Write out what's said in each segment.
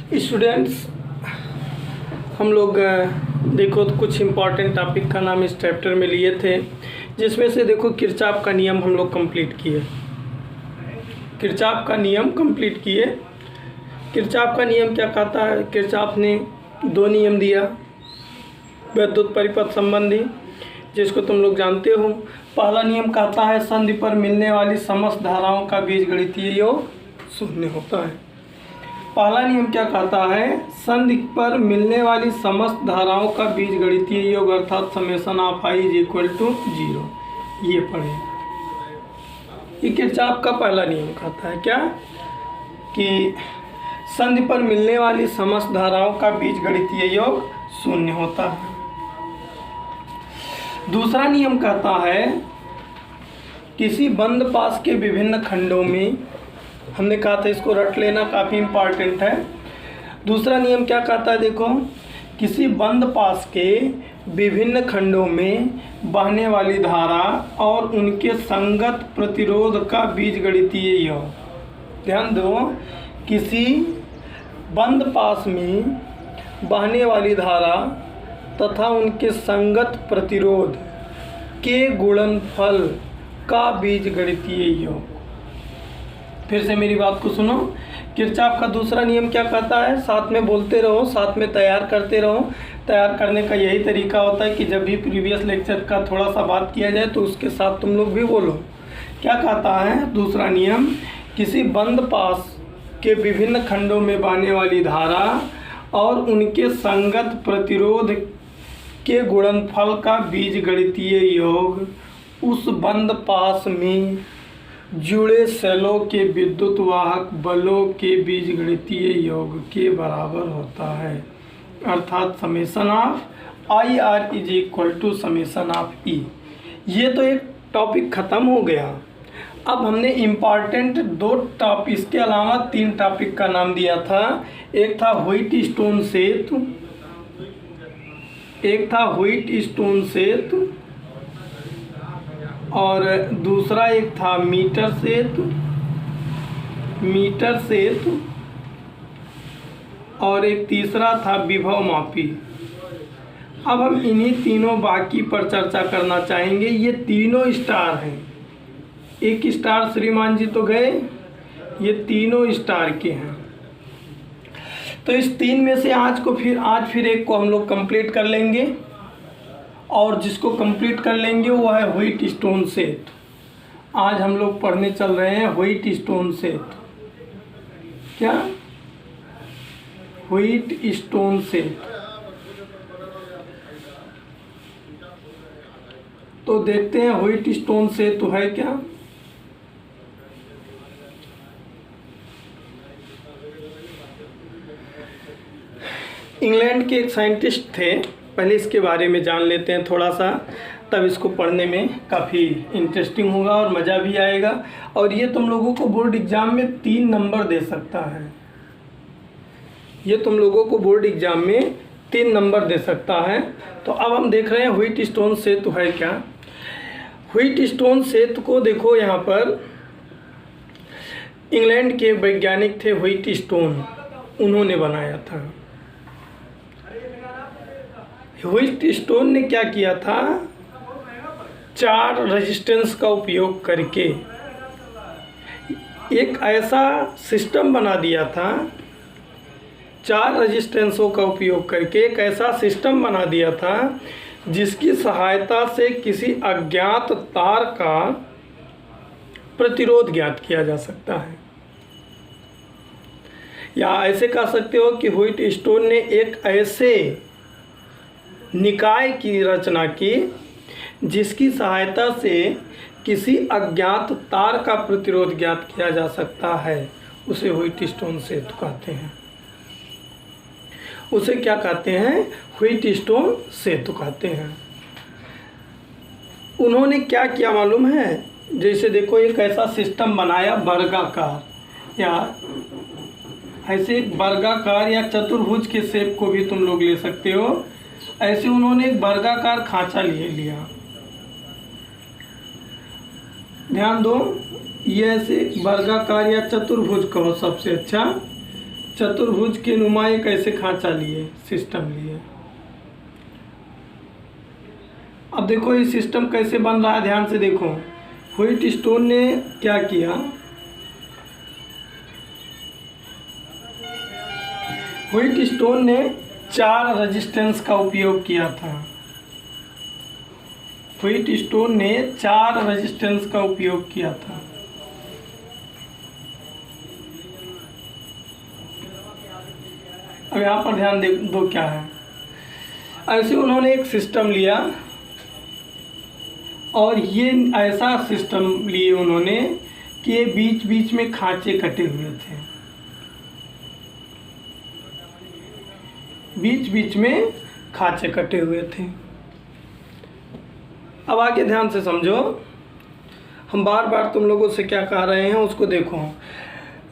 Students, हम लोग देखो तो कुछ इम्पॉर्टेंट टॉपिक का नाम इस चैप्टर में लिए थे, जिसमें से देखो किरचॉफ का नियम हम लोग कंप्लीट किए। किरचॉफ का नियम कंप्लीट किए। किरचॉफ का नियम क्या कहता है? किरचॉफ ने दो नियम दिया विद्युत परिपथ संबंधी, जिसको तुम लोग जानते हो। पहला नियम कहता है संधि पर मिलने वाली समस्त धाराओं का बीजगणितीय योग शून्य होता है। पहला नियम क्या कहता है? संधि पर मिलने वाली समस्त धाराओं का बीजगणितीय योग अर्थात summation of I is equal to 0। ये पढ़े, ये किरचॉफ का पहला नियम कहता है क्या कि संधि पर मिलने वाली समस्त धाराओं का बीजगणितीय योग शून्य होता है। दूसरा नियम कहता है किसी बंद पास के विभिन्न खंडों में, हमने कहा था इसको रट लेना, काफ़ी इम्पॉर्टेंट है। दूसरा नियम क्या कहता है? देखो, किसी बंद पास के विभिन्न खंडों में बहने वाली धारा और उनके संगत प्रतिरोध का बीजगणितीय योग। ध्यान दो, किसी बंद पास में बहने वाली धारा तथा उनके संगत प्रतिरोध के गुणनफल का बीजगणितीय योग। फिर से मेरी बात को सुनो। किरचॉफ का दूसरा नियम क्या कहता है? साथ में बोलते रहो, साथ में तैयार करते रहो। तैयार करने का यही तरीका होता है कि जब भी प्रीवियस लेक्चर का थोड़ा सा बात किया जाए तो उसके साथ तुम लोग भी बोलो। क्या कहता है दूसरा नियम? किसी बंद पास के विभिन्न खंडों में बहने वाली धारा और उनके संगत प्रतिरोध के गुणनफल का बीजगणितीय योग उस बंद पास में जुड़े सेलों के विद्युत वाहक बलों के बीजगणितीय योग के बराबर होता है, अर्थात summation of I R is equal to summation of E. ये तो एक टॉपिक ख़त्म हो गया। अब हमने इम्पॉर्टेंट दो टॉपिक, इसके अलावा 3 टॉपिक का नाम दिया था। एक था व्हीटस्टोन सेतु, एक था व्हीटस्टोन सेतु, और दूसरा एक था मीटर सेतु, और एक तीसरा था विभव मापी। अब हम इन्हीं तीनों बाकी पर चर्चा करना चाहेंगे। ये तीनों स्टार हैं। एक स्टार श्रीमान जी तो गए, ये तीनों स्टार के हैं। तो इस 3 में से आज फिर एक को हम लोग कंप्लीट कर लेंगे, और जिसको कंप्लीट कर लेंगे वो है व्हीटस्टोन सेतु। आज हम लोग पढ़ने चल रहे हैं व्हीटस्टोन सेतु। क्या? व्हीटस्टोन सेतु। तो देखते हैं व्हीटस्टोन सेतु है क्या। इंग्लैंड के एक साइंटिस्ट थे, पहले इसके बारे में जान लेते हैं थोड़ा सा, तब इसको पढ़ने में काफ़ी इंटरेस्टिंग होगा और मज़ा भी आएगा। और ये तुम लोगों को बोर्ड एग्ज़ाम में 3 नंबर दे सकता है। ये तुम लोगों को बोर्ड एग्ज़ाम में 3 नंबर दे सकता है। तो अब हम देख रहे हैं व्हीटस्टोन सेतु है क्या। व्हीटस्टोन सेतु को देखो, यहाँ पर इंग्लैंड के वैज्ञानिक थे व्हीटस्टोन, उन्होंने बनाया था। व्हीटस्टोन ने क्या किया था? 4 रेजिस्टेंस का उपयोग करके एक ऐसा सिस्टम बना दिया था। 4 रेजिस्टेंसों का उपयोग करके एक ऐसा सिस्टम बना दिया था जिसकी सहायता से किसी अज्ञात तार का प्रतिरोध ज्ञात किया जा सकता है। या ऐसे कह सकते हो कि व्हीटस्टोन ने एक ऐसे निकाय की रचना की जिसकी सहायता से किसी अज्ञात तार का प्रतिरोध ज्ञात किया जा सकता है। उसे व्हीटस्टोन सेतु कहते हैं। उसे क्या कहते हैं? व्हीटस्टोन सेतु कहते हैं। उन्होंने क्या किया मालूम है? जैसे देखो, एक ऐसा सिस्टम बनाया वर्गाकार, या ऐसे वर्गाकार या चतुर्भुज के शेप को भी तुम लोग ले सकते हो। ऐसे उन्होंने एक वर्गाकार खांचा लिया। ध्यान दो, ये ऐसे वर्गाकार या चतुर्भुज कहो सबसे अच्छा। चतुर्भुज के नुमा एक ऐसे खांचा लिए, सिस्टम लिए। अब देखो ये सिस्टम कैसे बन रहा है, ध्यान से देखो। व्हाइट स्टोन ने क्या किया, व्हाइट स्टोन ने 4 रेजिस्टेंस का उपयोग किया था। व्हाइट स्टोन ने 4 रेजिस्टेंस का उपयोग किया था। अब यहाँ पर ध्यान दो क्या है। ऐसे उन्होंने एक सिस्टम लिया और ये ऐसा सिस्टम लिए उन्होंने कि बीच बीच में खांचे कटे हुए थे, बीच बीच में खांचे कटे हुए थे। अब आगे ध्यान से समझो, हम बार बार तुम लोगों से क्या कह रहे हैं उसको देखो।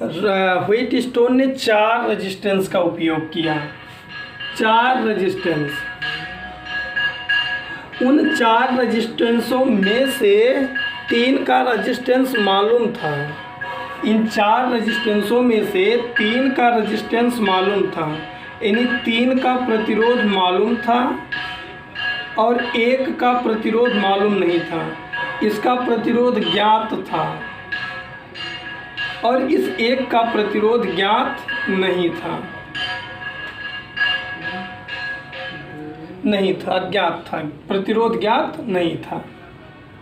व्हाइट स्टोन ने 4 रेजिस्टेंस का उपयोग किया, 4 रेजिस्टेंस। उन 4 रेजिस्टेंसों में से 3 का रेजिस्टेंस मालूम था। इन 4 रेजिस्टेंसों में से 3 का रेजिस्टेंस मालूम था, यानी 3 का प्रतिरोध मालूम था और 1 का प्रतिरोध मालूम नहीं था। इसका प्रतिरोध ज्ञात था और इस 1 का प्रतिरोध ज्ञात नहीं था, अज्ञात था, प्रतिरोध ज्ञात नहीं था।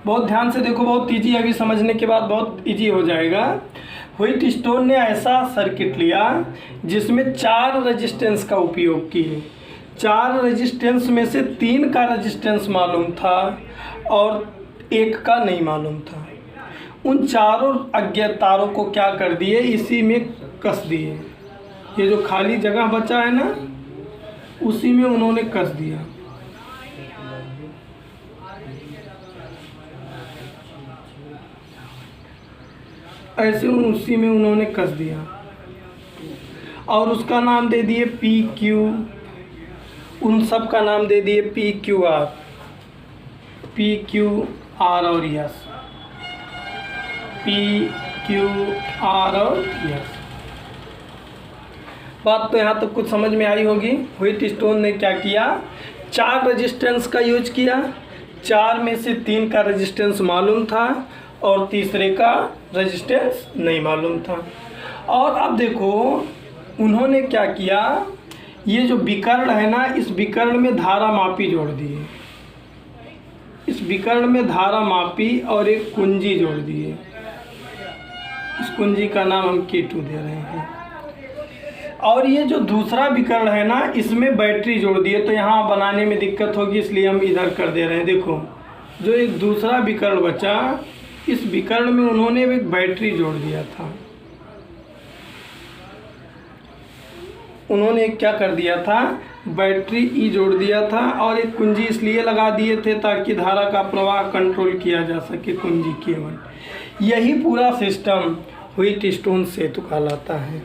बहुत ध्यान से देखो, बहुत इजी, अभी समझने के बाद बहुत इजी हो जाएगा। व्हाइट स्टोन ने ऐसा सर्किट लिया जिसमें 4 रेजिस्टेंस का उपयोग किए। 4 रेजिस्टेंस में से 3 का रेजिस्टेंस मालूम था और 1 का नहीं मालूम था। उन चारों अज्ञात तारों को क्या कर दिए, इसी में कस दिए। ये जो खाली जगह बचा है ना, उसी में उन्होंने कस दिया। ऐसे उसी में उन्होंने कस दिया और उसका नाम दे दिए PQ। उन सब का नाम दे दिए PQR, PQR और S, PQR और S। बात तो यहाँ तक कुछ समझ में आई होगी। व्हाइट स्टोन ने क्या किया, 4 रेजिस्टेंस का यूज किया। 4 में से 3 का रेजिस्टेंस मालूम था और तीसरे का रेजिस्टेंस नहीं मालूम था। और अब देखो उन्होंने क्या किया, ये जो विकर्ण है ना, इस विकर्ण में धारा मापी जोड़ दिए। इस विकर्ण में धारा मापी और एक कुंजी जोड़ दिए। इस कुंजी का नाम हम K2 दे रहे हैं। और ये जो दूसरा विकर्ण है ना, इसमें बैटरी जोड़ दिए। तो यहाँ बनाने में दिक्कत होगी, इसलिए हम इधर कर दे रहे हैं। देखो जो एक दूसरा विकर्ण बचा, इस विकर्ण में उन्होंने एक बैटरी जोड़ दिया था। उन्होंने क्या कर दिया था, बैटरी ई जोड़ दिया था और एक कुंजी इसलिए लगा दिए थे ताकि धारा का प्रवाह कंट्रोल किया जा सके, कुंजी केवल। यही पूरा सिस्टम व्हाइट स्टोन सेतु कहलाता है।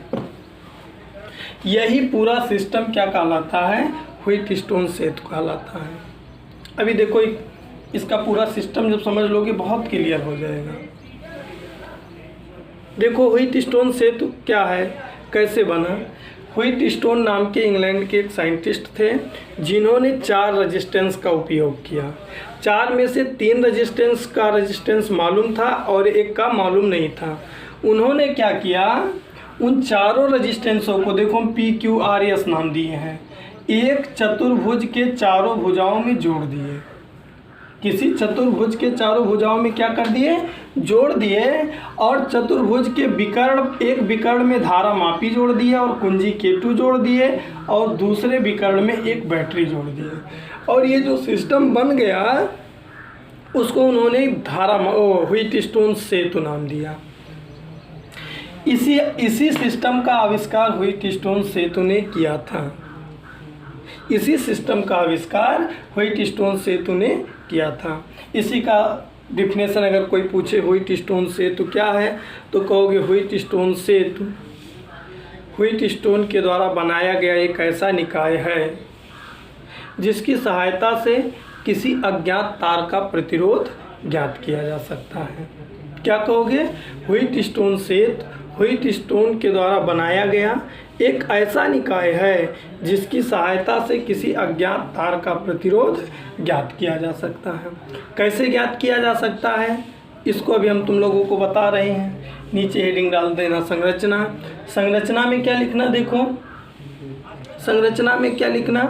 यही पूरा सिस्टम क्या कहलाता है, व्हाइट स्टोन सेतु कहलाता है। अभी देखो इसका पूरा सिस्टम जब समझ लोगे बहुत क्लियर हो जाएगा। देखो व्हाइट स्टोन सेतु क्या है, कैसे बना। व्हाइट स्टोन नाम के इंग्लैंड के एक साइंटिस्ट थे जिन्होंने 4 रेजिस्टेंस का उपयोग किया। 4 में से 3 रेजिस्टेंस का रेजिस्टेंस मालूम था और 1 का मालूम नहीं था। उन्होंने क्या किया, उन चारों रेजिस्टेंसों को देखो हम PQRS नाम दिए हैं, एक चतुर्भुज के चारों भुजाओं में जोड़ दिए। किसी चतुर्भुज के चारों भुजाओं में क्या कर दिए, जोड़ दिए। और चतुर्भुज के विकर्ण, एक विकर्ण में धारा मापी जोड़ दिए और कुंजी K2 जोड़ दिए और दूसरे विकर्ण में एक बैटरी जोड़ दिए। और ये जो सिस्टम बन गया उसको उन्होंने व्हाइट स्टोन सेतु नाम दिया। इसी सिस्टम का आविष्कार व्हाइट स्टोन सेतु ने किया था। इसी सिस्टम का आविष्कार व्हाइट स्टोन सेतु ने किया था। इसी का डिफिनेशन अगर कोई पूछे व्हाइट स्टोन सेतु क्या है, तो कहोगे व्हाइट स्टोन सेतु व्हाइट स्टोन के द्वारा बनाया गया एक ऐसा निकाय है जिसकी सहायता से किसी अज्ञात तार का प्रतिरोध ज्ञात किया जा सकता है। क्या कहोगे, व्हाइट स्टोन सेतु व्हाइट स्टोन के द्वारा बनाया गया एक ऐसा निकाय है जिसकी सहायता से किसी अज्ञात तार का प्रतिरोध ज्ञात किया जा सकता है। कैसे ज्ञात किया जा सकता है इसको अभी हम तुम लोगों को बता रहे हैं। नीचे हेडिंग डाल देना संरचना। संरचना में क्या लिखना, देखो संरचना में क्या लिखना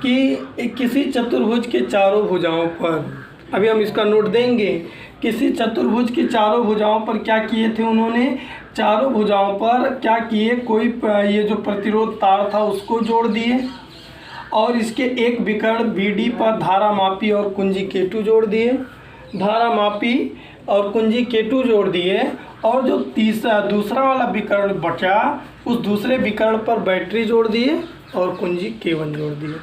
कि किसी चतुर्भुज के चारों भुजाओं पर, अभी हम इसका नोट देंगे, किसी चतुर्भुज की चारों भुजाओं पर क्या किए थे उन्होंने, चारों भुजाओं पर क्या किए, कोई ये जो प्रतिरोध तार था उसको जोड़ दिए और इसके एक विकर्ण BD पर धारामापी और कुंजी K2 जोड़ दिए, धारामापी और कुंजी K2 जोड़ दिए और जो दूसरा वाला विकर्ण बचा उस दूसरे विकर्ण पर बैटरी जोड़ दिए और कुंजी K1 जोड़ दिए।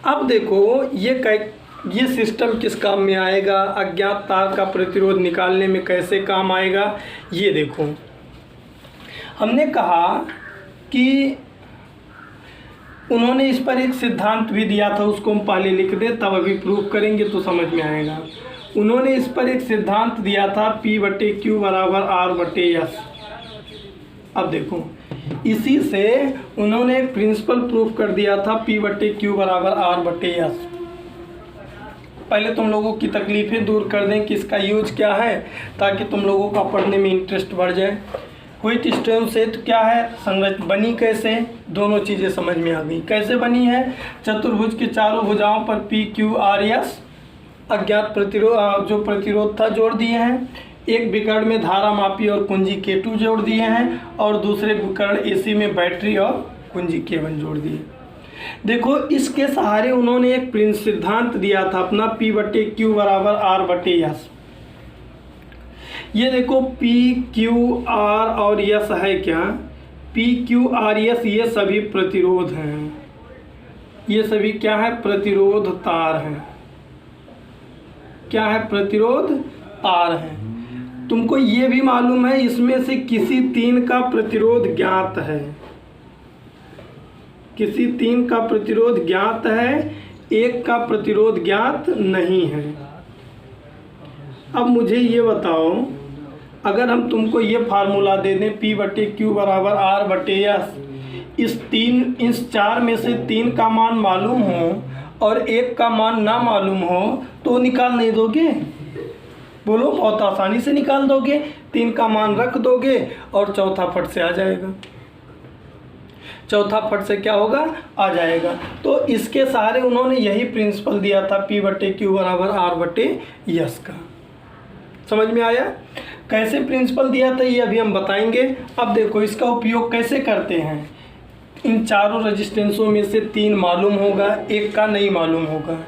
अब देखो ये सिस्टम किस काम में आएगा, अज्ञात तार का प्रतिरोध निकालने में कैसे काम आएगा। ये देखो हमने कहा कि उन्होंने इस पर एक सिद्धांत भी दिया था, उसको हम पहले लिख दें तब अभी प्रूफ करेंगे तो समझ में आएगा। उन्होंने इस पर एक सिद्धांत दिया था P/Q बराबर R/S। अब देखो इसी से उन्होंने एक प्रिंसिपल प्रूफ कर दिया था P/Q बराबर R/S। पहले तुम लोगों की तकलीफ़ें दूर कर दें कि इसका यूज क्या है ताकि तुम लोगों का पढ़ने में इंटरेस्ट बढ़ जाए। व्हिट स्टोन सेट क्या है, संरचना बनी कैसे, दोनों चीज़ें समझ में आ गई। कैसे बनी है, चतुर्भुज के चारों भुजाओं पर PQRS अज्ञात प्रतिरोध जो प्रतिरोध था जोड़ दिए हैं, एक विकर्ण में धारामापी और कुंजी K2 जोड़ दिए हैं और दूसरे विकर्ण AC में बैटरी और कुंजी K1 जोड़ दिए। देखो इसके सहारे उन्होंने एक सिद्धांत दिया था अपना P/Q बराबर R/S। ये देखो PQR और S है क्या, PQRS ये सभी प्रतिरोध हैं, ये सभी क्या है, प्रतिरोध तार हैं। क्या है, प्रतिरोध तार है। तुमको ये भी मालूम है इसमें से किसी तीन का प्रतिरोध ज्ञात है, किसी तीन का प्रतिरोध ज्ञात है, एक का प्रतिरोध ज्ञात नहीं है। अब मुझे ये बताओ, अगर हम तुमको ये फार्मूला दे दें P/Q बराबर R/S, इस चार में से तीन का मान मालूम हो और एक का मान ना मालूम हो तो निकाल नहीं दोगे, बोलो, बहुत आसानी से निकाल दोगे। तीन का मान रख दोगे और चौथा फट से आ जाएगा, चौथा फट से क्या होगा, आ जाएगा। तो इसके सहारे उन्होंने यही प्रिंसिपल दिया था P/Q बराबर R/S का। समझ में आया कैसे प्रिंसिपल दिया था, ये अभी हम बताएंगे। अब देखो इसका उपयोग कैसे करते हैं। इन चारों रेजिस्टेंसों में से तीन मालूम होगा, एक का नहीं मालूम होगा।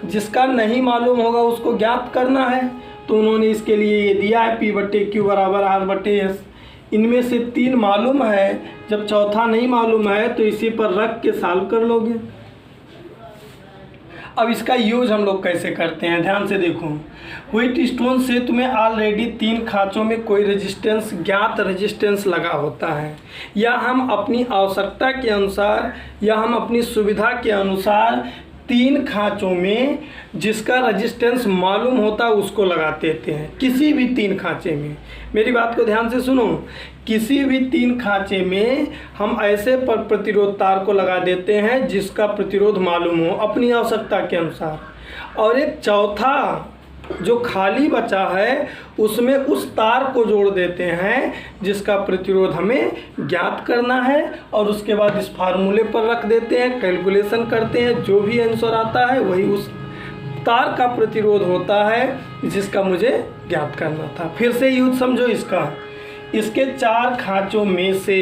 जिसका नहीं मालूम होगा उसको ज्ञात करना है, तो उन्होंने इसके लिए ये दिया है P/Q बराबर R/S। इनमें से तीन मालूम है, जब चौथा नहीं मालूम है तो इसी पर रख के सॉल्व कर लोगे। अब इसका यूज हम लोग कैसे करते हैं, ध्यान से देखो। व्हिट स्टोन सेतु में ऑलरेडी तीन खांचों में कोई रेजिस्टेंस, ज्ञात रेजिस्टेंस लगा होता है, या हम अपनी आवश्यकता के अनुसार या हम अपनी सुविधा के अनुसार तीन खांचों में जिसका रेजिस्टेंस मालूम होता है उसको लगा देते हैं। किसी भी तीन खांचे में, मेरी बात को ध्यान से सुनो, किसी भी तीन खांचे में हम ऐसे पर प्रतिरोध तार को लगा देते हैं जिसका प्रतिरोध मालूम हो अपनी आवश्यकता के अनुसार, और एक चौथा जो खाली बचा है उसमें उस तार को जोड़ देते हैं जिसका प्रतिरोध हमें ज्ञात करना है, और उसके बाद इस फार्मूले पर रख देते हैं, कैलकुलेशन करते हैं, जो भी आंसर आता है वही उस तार का प्रतिरोध होता है जिसका मुझे ज्ञात करना था। फिर से यूज समझो इसका, इसके चार खांचों में से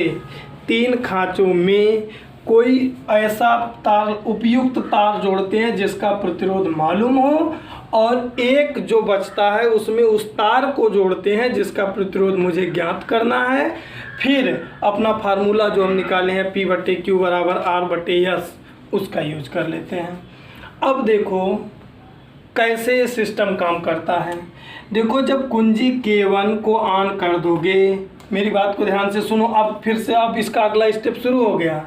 तीन खांचों में कोई ऐसा तार, उपयुक्त तार जोड़ते हैं जिसका प्रतिरोध मालूम हो, और एक जो बचता है उसमें उस तार को जोड़ते हैं जिसका प्रतिरोध मुझे ज्ञात करना है। फिर अपना फार्मूला जो हम निकाले हैं P/Q बराबर R/S उसका यूज कर लेते हैं। अब देखो कैसे ये सिस्टम काम करता है। देखो जब कुंजी K1 को ऑन कर दोगे, मेरी बात को ध्यान से सुनो, अब फिर से अब इसका अगला स्टेप शुरू हो गया।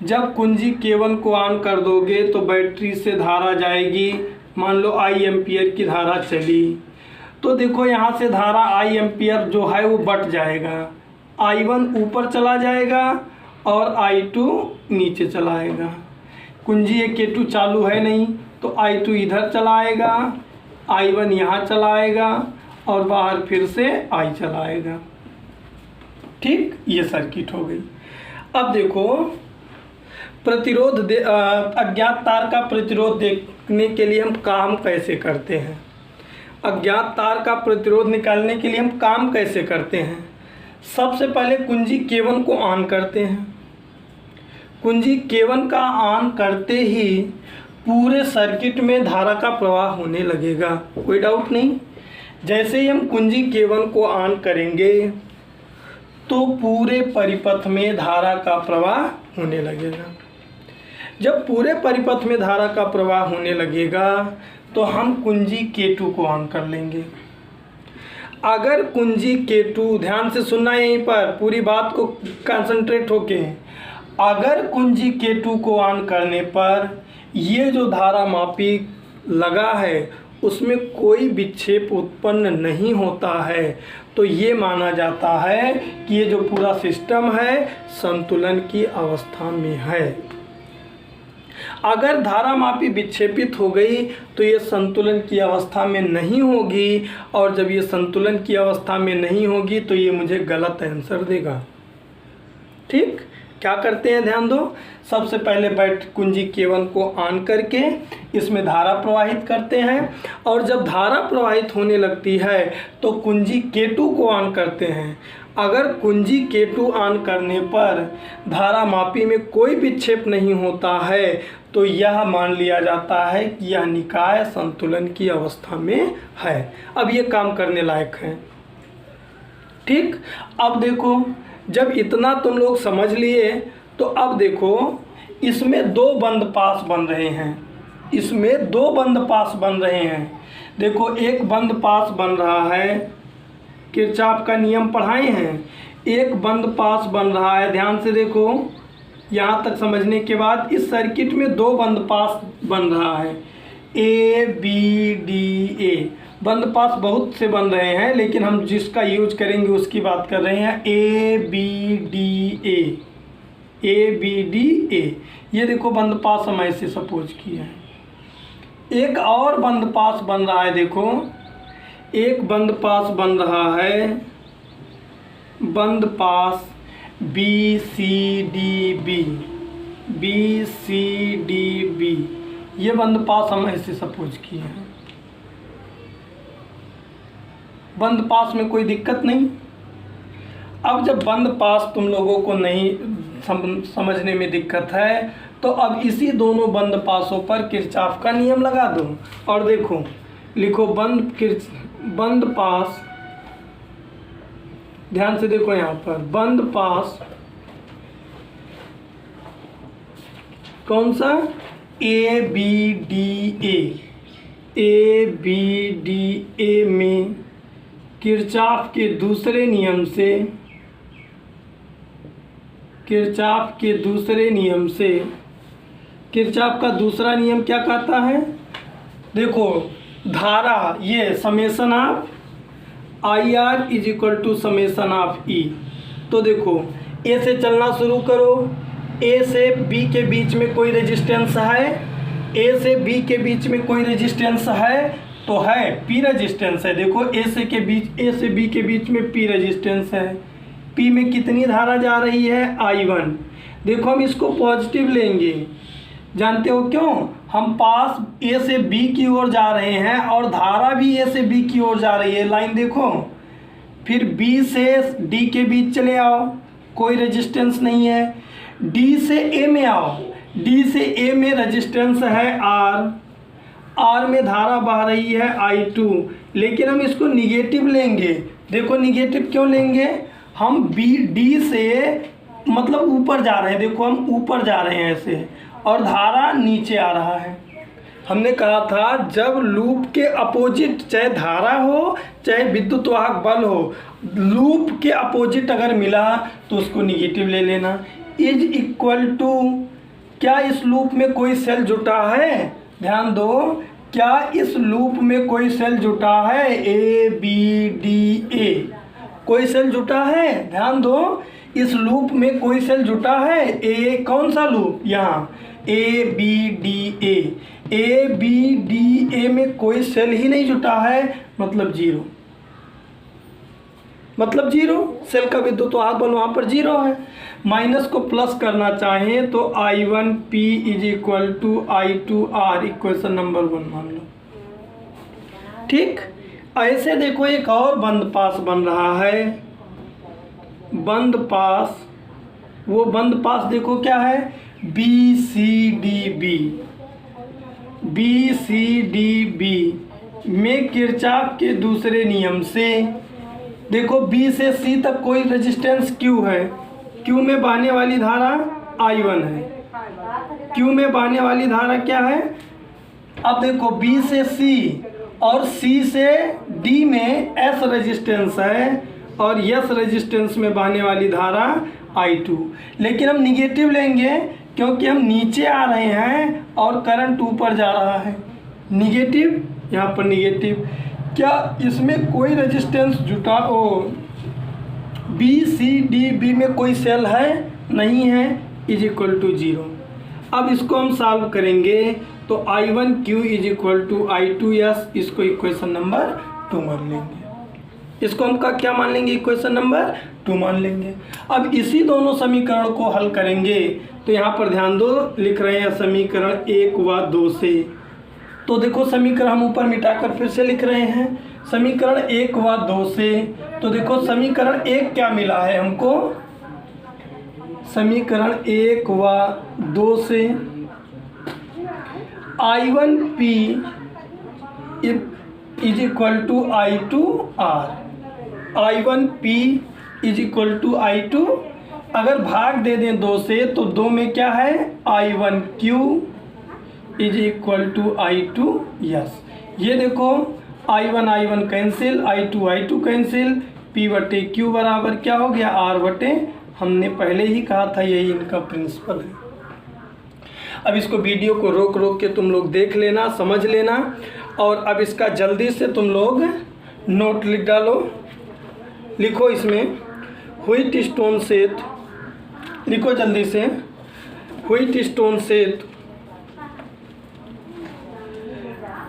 जब कुंजी K1 को ऑन कर दोगे तो बैटरी से धारा जाएगी, मान लो I एम्पियर की धारा चली, तो देखो यहाँ से धारा I एम्पियर जो है वो बट जाएगा, I1 ऊपर चला जाएगा और I2 नीचे चला आएगा। कुंजी ये K2 चालू है नहीं तो I2 इधर चला आएगा, I1 यहाँ चला आएगा और बाहर फिर से I चला आएगा। ठीक, ये सर्किट हो गई। अब देखो प्रतिरोध अज्ञात तार का प्रतिरोध देखने के लिए हम काम कैसे करते हैं। अज्ञात तार का प्रतिरोध निकालने के लिए हम काम कैसे करते हैं। सबसे पहले कुंजी K1 को ऑन करते हैं। कुंजी K1 का ऑन करते ही पूरे सर्किट में धारा का प्रवाह होने लगेगा, कोई डाउट नहीं। जैसे ही हम कुंजी K1 को ऑन करेंगे तो पूरे परिपथ में धारा का प्रवाह होने लगेगा। जब पूरे परिपथ में धारा का प्रवाह होने लगेगा तो हम कुंजी K2 को ऑन कर लेंगे। अगर कुंजी K2, ध्यान से सुनना यहीं पर, पूरी बात को कंसंट्रेट होके, अगर कुंजी K2 को ऑन करने पर ये जो धारा मापी लगा है उसमें कोई विक्षेप उत्पन्न नहीं होता है तो ये माना जाता है कि ये जो पूरा सिस्टम है संतुलन की अवस्था में है। अगर धारा मापी विक्षेपित हो गई तो ये संतुलन की अवस्था में नहीं होगी, और जब ये संतुलन की अवस्था में नहीं होगी तो ये मुझे गलत आंसर देगा। ठीक, क्या करते हैं ध्यान दो। सबसे पहले कुंजी K1 को ऑन करके इसमें धारा प्रवाहित करते हैं, और जब धारा प्रवाहित होने लगती है तो कुंजी K2 को ऑन करते हैं। अगर कुंजी K2 ऑन करने पर धारा मापी में कोई विक्षेप नहीं होता है तो यह मान लिया जाता है कि यह निकाय संतुलन की अवस्था में है। अब ये काम करने लायक है। ठीक, अब देखो जब इतना तुम लोग समझ लिए तो अब देखो इसमें दो बंद पास बन रहे हैं। इसमें दो बंद पास बन रहे हैं। देखो एक बंद पास बन रहा है, किरचॉफ का नियम पढ़ाए हैं। एक बंद पास बन रहा है, ध्यान से देखो, यहाँ तक समझने के बाद इस सर्किट में दो बंद पास बन रहा है, A B D A। बंद पास बहुत से बन रहे हैं लेकिन हम जिसका यूज करेंगे उसकी बात कर रहे हैं। A B D A, A B D A, ये देखो बंद पास हम ऐसे सपोज किए हैं। एक और बंद पास बन रहा है, देखो एक बंद पास बन रहा है, बंद पास B C D B, B C D B, ये बंद पास हम ऐसे सपोज किए हैं। बंद पास में कोई दिक्कत नहीं। अब जब बंद पास तुम लोगों को नहीं समझने में दिक्कत है तो अब इसी दोनों बंद पासों पर किरचॉफ का नियम लगा दो और देखो, लिखो बंद पास, ध्यान से देखो यहाँ पर बंद पास कौन सा, A B D A, A B D A में किरचॉफ के दूसरे नियम से, किरचॉफ के दूसरे नियम से, किरचॉफ का दूसरा नियम क्या कहता है, देखो धारा ये summation of IR is equal to summation of E। तो देखो A से चलना शुरू करो, A से B के बीच में कोई रेजिस्टेंस है, A से B के बीच में कोई रेजिस्टेंस है तो है P रेजिस्टेंस है। देखो A से B के बीच में P रेजिस्टेंस है। P में कितनी धारा जा रही है, I1। देखो हम इसको पॉजिटिव लेंगे, जानते हो क्यों, हम पास A से B की ओर जा रहे हैं और धारा भी A से B की ओर जा रही है। लाइन देखो, फिर B से D के बीच चले आओ, कोई रेजिस्टेंस नहीं है। D से A में आओ, D से A में रेजिस्टेंस है R में धारा बह रही है I2, लेकिन हम इसको निगेटिव लेंगे। देखो निगेटिव क्यों लेंगे, हम D से मतलब ऊपर जा रहे हैं, देखो हम ऊपर जा रहे हैं ऐसे, और धारा नीचे आ रहा है। हमने कहा था जब लूप के अपोजिट, चाहे धारा हो चाहे विद्युत वाहक बल हो, लूप के अपोजिट अगर मिला तो उसको निगेटिव ले लेना। इज इक्वल टू, क्या इस लूप में कोई सेल जुटा है, ध्यान दो, क्या इस लूप में कोई सेल जुटा है, A B D A, कोई सेल जुटा है, ध्यान दो, इस लूप में कोई सेल जुटा है? ए, कौन सा लूप? यहाँ ए बी डी ए में कोई सेल ही नहीं जुटा है, मतलब जीरो। मतलब जीरो, सेल का विद्युत आघूर्ण बल वहाँ पर जीरो है। माइनस को प्लस करना चाहें तो I1P is equal to I2R, equation number 1 मान लो। ठीक, ऐसे देखो एक और बंद पास बन रहा है। बंद पास, वो बंद पास देखो क्या है? BCDB में किरचॉफ के दूसरे नियम से देखो B से C तक कोई रेजिस्टेंस Q है, Q में बहने वाली धारा I1 है, Q में बहने वाली धारा क्या है? अब देखो B से C और C से D में S रेजिस्टेंस है और S रेजिस्टेंस में बहने वाली धारा I2, लेकिन हम निगेटिव लेंगे क्योंकि हम नीचे आ रहे हैं और करंट ऊपर जा रहा है। निगेटिव, यहाँ पर निगेटिव। क्या इसमें कोई रेजिस्टेंस जुटा हो? BCDB में कोई सेल है? नहीं है, इज इक्वल टू 0। अब इसको हम सॉल्व करेंगे तो I1Q is equal to I2S, इसको इक्वेशन नंबर 2 मान लेंगे। इसको हम का क्या मान लेंगे? इक्वेशन नंबर 2 मान लेंगे। अब इसी दोनों समीकरण को हल करेंगे तो यहाँ पर ध्यान दो, लिख रहे हैं समीकरण 1 व 2 से। तो देखो समीकरण हम ऊपर मिटाकर फिर से लिख रहे हैं, समीकरण 1 व 2 से। तो देखो समीकरण 1 क्या मिला है हमको? समीकरण 1 व 2 से I1P is equal to I2R, I1P is equal to I2। अगर भाग दे दें 2 से तो 2 में क्या है? I1Q is equal to I2S। ये देखो I1 cancel, I2 cancel, P बटे Q बराबर क्या हो गया? R बटे, हमने पहले ही कहा था यही इनका प्रिंसिपल है। अब इसको वीडियो को रोक रोक के तुम लोग देख लेना, समझ लेना, और अब इसका जल्दी से तुम लोग नोट लिख डालो। लिखो इसमें व्हीट स्टोन सेट, लिखो जल्दी से, व्हीट स्टोन सेट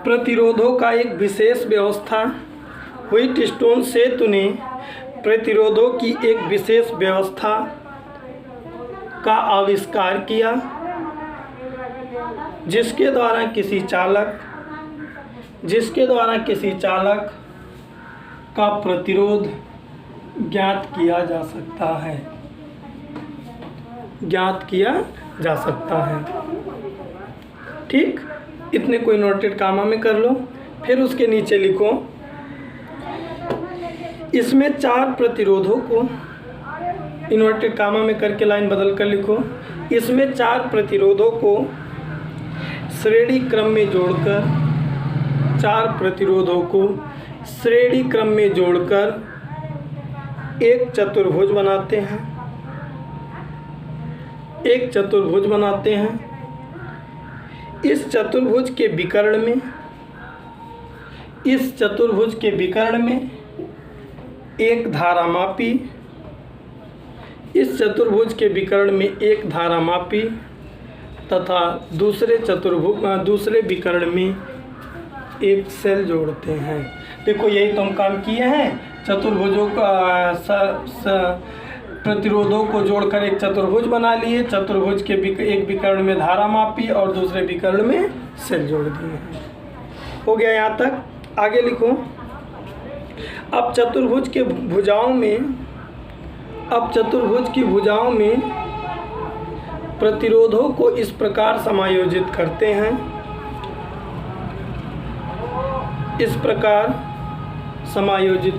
प्रतिरोधों का एक विशेष व्यवस्था। व्हीट स्टोन सेतु ने प्रतिरोधों की एक विशेष व्यवस्था का आविष्कार किया जिसके द्वारा किसी चालक का प्रतिरोध ज्ञात किया जा सकता है। ठीक, इतने कोई नोटेड कामा में कर लो। फिर उसके नीचे लिखो, इसमें 4 प्रतिरोधों को, इन्वर्टेड कामा में करके लाइन बदल कर लिखो, इसमें 4 प्रतिरोधों को श्रेणी क्रम में जोड़कर, 4 प्रतिरोधों को श्रेणी क्रम में जोड़कर एक चतुर्भुज बनाते हैं। इस चतुर्भुज के विकर्ण में एक धारामापी तथा दूसरे विकर्ण में एक सेल जोड़ते हैं। देखो यही तो हम काम किए हैं, चतुर्भुजों का प्रतिरोधों को जोड़कर एक चतुर्भुज बना लिए। चतुर्भुज के एक विकर्ण में धारामापी और दूसरे विकर्ण में सेल जोड़ दिए हैं। हो गया यहाँ तक। आगे लिखो, अब चतुर्भुज की भुजाओं में प्रतिरोधों को इस प्रकार समायोजित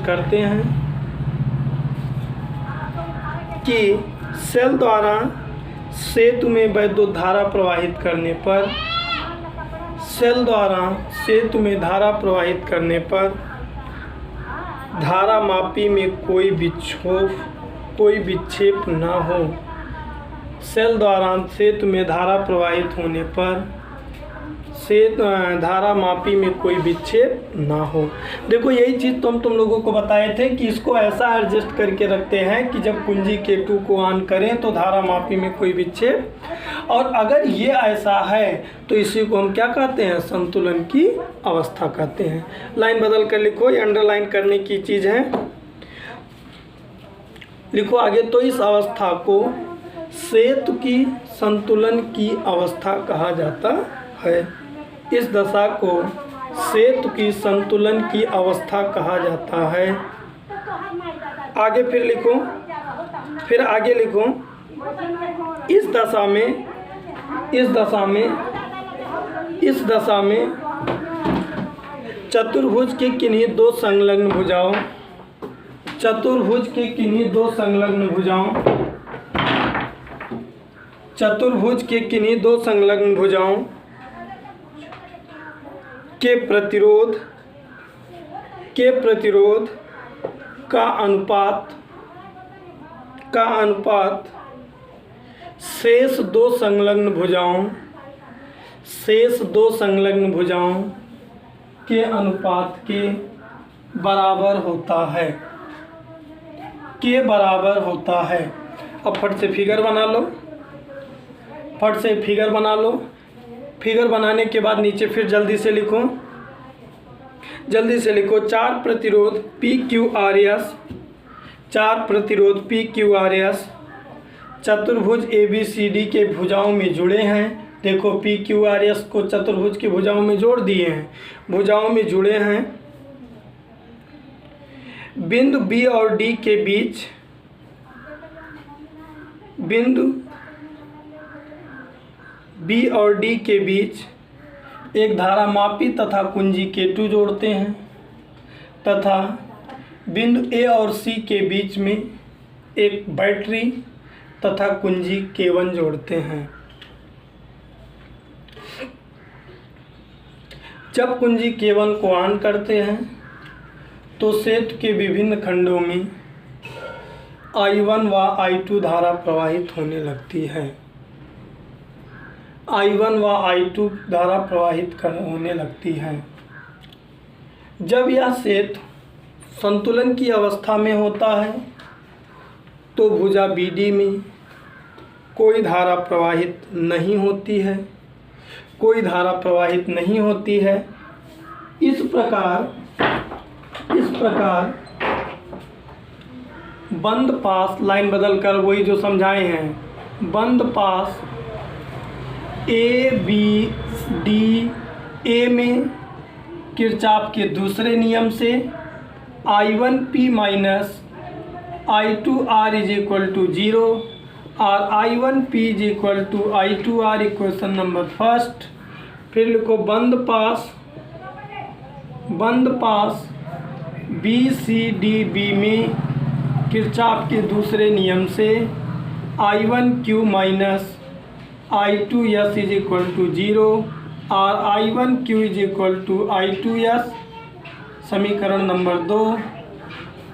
करते हैं, कि सेल द्वारा सेतु में वैद्युत धारा प्रवाहित करने पर धारामापी में कोई विक्षेप न हो। सेल द्वारा सेतु में धारा प्रवाहित होने पर से धारा मापी में कोई विक्षेप ना हो। देखो यही चीज़ तो हम तुम लोगों को बताए थे कि इसको ऐसा एडजस्ट करके रखते हैं कि जब कुंजी K2 को ऑन करें तो धारा मापी में कोई विक्षेप, और अगर ये ऐसा है तो इसी को हम क्या कहते हैं, संतुलन की अवस्था कहते हैं। लाइन बदल कर लिखो, ये अंडरलाइन करने की चीज़ है। लिखो आगे, तो इस अवस्था को सेतु की संतुलन की अवस्था कहा जाता है। इस दशा को सेतु की संतुलन की अवस्था कहा जाता है। आगे फिर लिखो, फिर आगे लिखो, इस दशा में चतुर्भुज के किन्हीं दो संलग्न भुजाओं, चतुर्भुज के किन्हीं दो संलग्न भुजाओं के प्रतिरोध का अनुपात शेष दो संलग्न भुजाओं के अनुपात के बराबर होता है। अब फट से फिगर बना लो, फिगर बनाने के बाद नीचे फिर जल्दी से लिखो, चार प्रतिरोध PQRS चतुर्भुज ABCD के भुजाओं में जुड़े हैं। देखो PQRS को चतुर्भुज की भुजाओं में जोड़ दिए हैं, भुजाओं में जुड़े हैं। बिंदु B और D के बीच एक धारामापी तथा कुंजी K2 जोड़ते हैं, तथा बिंदु A और C के बीच में एक बैटरी तथा कुंजी K1 जोड़ते हैं। जब कुंजी K1 को ऑन करते हैं तो सेतु के विभिन्न खंडों में I1 व I2 धारा प्रवाहित होने लगती है। I1 व I2 धारा प्रवाहित होने लगती है। जब यह सेतु संतुलन की अवस्था में होता है तो भुजा BD में कोई धारा प्रवाहित नहीं होती है। इस प्रकार बंद पास, लाइन बदल कर वही जो समझाए हैं, बंद पास A में किरचॉफ के दूसरे नियम से I1P minus I2R is equal to 0 और I1P is equal to I2R equation number first. फिर लिखो बंद पास BCDB में किरचॉफ के दूसरे नियम से I1Q minus I2S is equal to 0 और I1Q is equal to I2S, समीकरण नंबर 2।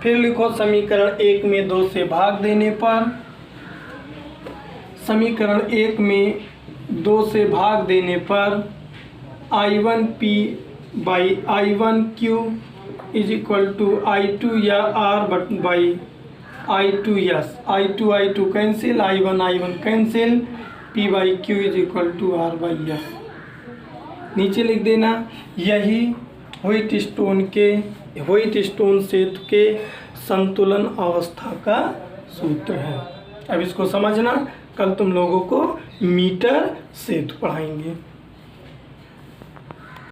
फिर लिखो समीकरण 1 में 2 से भाग देने पर, समीकरण 1 में 2 से भाग देने पर I1P by I1Q is equal to I2 या R by I2S, I2 cancel, I1 cancel, P by Q is equal to R by S। नीचे लिख देना, यही व्हाइट स्टोन सेतु के संतुलन अवस्था का सूत्र है। अब इसको समझना, कल तुम लोगों को मीटर सेतु पढ़ाएंगे।